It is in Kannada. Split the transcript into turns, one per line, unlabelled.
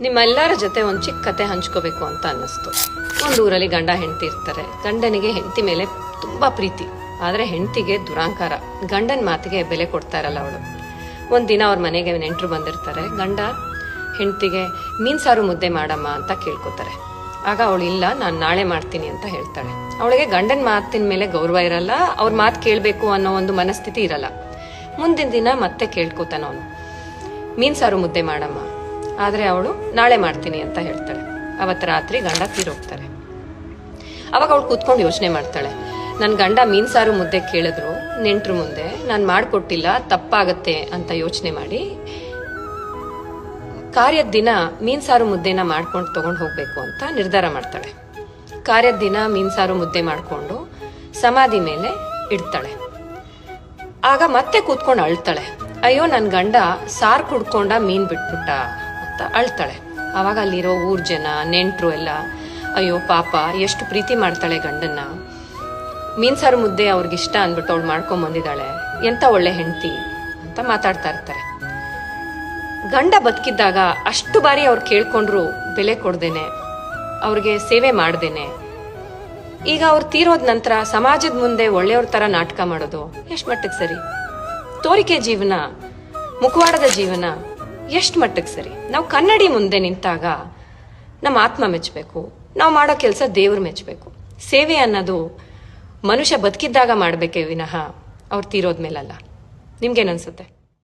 ನಿಮ್ಮೆಲ್ಲರ ಜೊತೆ ಒಂದು ಚಿಕ್ಕ ಕತೆ ಹಂಚ್ಕೋಬೇಕು ಅಂತ ಅನ್ನಿಸ್ತು. ಒಂದು ಊರಲ್ಲಿ ಗಂಡ ಹೆಂಡತಿ ಇರ್ತಾರೆ. ಗಂಡನಿಗೆ ಹೆಂಡತಿ ಮೇಲೆ ತುಂಬಾ ಪ್ರೀತಿ, ಆದ್ರೆ ಹೆಂಡತಿಗೆ ದುರಾಂಕಾರ. ಗಂಡನ ಮಾತಿಗೆ ಬೆಲೆ ಕೊಡ್ತಾ ಇರಲ್ಲ ಅವಳು. ಒಂದಿನ ಅವ್ರ ಮನೆಗೆ ನೆಂಟರು ಬಂದಿರ್ತಾರೆ. ಗಂಡ ಹೆಂಡತಿಗೆ ಮೀನ್ ಸಾರು ಮುದ್ದೆ ಮಾಡಮ್ಮ ಅಂತ ಕೇಳ್ಕೊತಾರೆ. ಆಗ ಅವಳು ಇಲ್ಲ, ನಾನು ನಾಳೆ ಮಾಡ್ತೀನಿ ಅಂತ ಹೇಳ್ತಾಳೆ. ಅವಳಿಗೆ ಗಂಡನ ಮಾತಿನ ಮೇಲೆ ಗೌರವ ಇರಲ್ಲ, ಅವ್ರ ಮಾತು ಕೇಳಬೇಕು ಅನ್ನೋ ಒಂದು ಮನಸ್ಥಿತಿ ಇರಲ್ಲ. ಮುಂದಿನ ದಿನ ಮತ್ತೆ ಕೇಳ್ಕೊತಾನ ಅವನು, ಮೀನ್ ಸಾರು ಮುದ್ದೆ ಮಾಡಮ್ಮ. ಆದ್ರೆ ಅವಳು ನಾಳೆ ಮಾಡ್ತೀನಿ ಅಂತ ಹೇಳ್ತಾಳೆ. ಅವತ್ತು ರಾತ್ರಿ ಗಂಡ ತೀರೋಗ್ತಾರೆ. ಅವಾಗ ಅವಳು ಕೂತ್ಕೊಂಡು ಯೋಚನೆ ಮಾಡ್ತಾಳೆ, ನನ್ನ ಗಂಡ ಮೀನ್ ಸಾರು ಮುದ್ದೆ ಕೇಳಿದ್ರು ನೆಂಟ್ರು ಮುಂದೆ, ನಾನು ಮಾಡ್ಕೊಟ್ಟಿಲ್ಲ, ತಪ್ಪಾಗತ್ತೆ ಅಂತ ಯೋಚನೆ ಮಾಡಿ ಕಾರ್ಯದ ದಿನ ಮೀನ್ ಸಾರು ಮುದ್ದೆನ ಮಾಡ್ಕೊಂಡು ತಗೊಂಡು ಹೋಗ್ಬೇಕು ಅಂತ ನಿರ್ಧಾರ ಮಾಡ್ತಾಳೆ. ಕಾರ್ಯದ ದಿನ ಮೀನ್ ಸಾರು ಮುದ್ದೆ ಮಾಡ್ಕೊಂಡು ಸಮಾಧಿ ಮೇಲೆ ಇಡ್ತಾಳೆ. ಆಗ ಮತ್ತೆ ಕೂತ್ಕೊಂಡು ಅಳ್ತಾಳೆ, ಅಯ್ಯೋ ನನ್ನ ಗಂಡ ಸಾರು ಕುಡ್ಕೊಂಡ ಮೀನ್ ಬಿಟ್ಬಿಟ್ಟ ಅಂತ ಅಳ್ತಾಳೆ. ಆವಾಗ ಅಲ್ಲಿರೋ ಊರ್ ಜನ ನೆಂಟ್ರು ಎಲ್ಲ, ಅಯ್ಯೋ ಪಾಪ ಎಷ್ಟು ಪ್ರೀತಿ ಮಾಡ್ತಾಳೆ ಗಂಡನ್ನ, ಮೀನ್ ಸಾರು ಮುದ್ದೆ ಅವ್ರಿಗಿಷ್ಟ ಅಂದ್ಬಿಟ್ಟು ಅವಳು ಮಾಡ್ಕೊಂಡ್ ಬಂದಿದ್ದಾಳೆ, ಎಂತ ಒಳ್ಳೆ ಹೆಂಡತಿ ಅಂತ ಮಾತಾಡ್ತಾ ಇರ್ತಾರೆ. ಗಂಡ ಬದುಕಿದ್ದಾಗ ಅಷ್ಟು ಬಾರಿ ಅವ್ರು ಕೇಳ್ಕೊಂಡ್ರು ಬೆಲೆ ಕೊಡ್ದೇನೆ, ಅವ್ರಿಗೆ ಸೇವೆ ಮಾಡ್ದೇನೆ, ಈಗ ಅವ್ರು ತೀರೋದ್ ನಂತರ ಸಮಾಜದ ಮುಂದೆ ಒಳ್ಳೆಯವ್ರ ತರ ನಾಟಕ ಮಾಡೋದು ಎಷ್ಟ್ ಮಟ್ಟಕ್ಕೆ ಸರಿ? ತೋರಿಕೆ ಜೀವನ, ಮುಖವಾಡದ ಜೀವನ ಎಷ್ಟ್ ಮಟ್ಟಕ್ಕೆ ಸರಿ? ನಾವು ಕನ್ನಡಿ ಮುಂದೆ ನಿಂತಾಗ ನಮ್ಮ ಆತ್ಮ ಮೆಚ್ಚಬೇಕು, ನಾವು ಮಾಡೋ ಕೆಲಸ ದೇವ್ರು ಮೆಚ್ಚಬೇಕು. ಸೇವೆ ಅನ್ನೋದು ಮನುಷ್ಯ ಬದುಕಿದ್ದಾಗ ಮಾಡ್ಬೇಕೇ ವಿನಃ ಅವ್ರು ತೀರೋದ್ಮೇಲಲ್ಲ. ನಿಮ್ಗೇನನ್ಸುತ್ತೆ?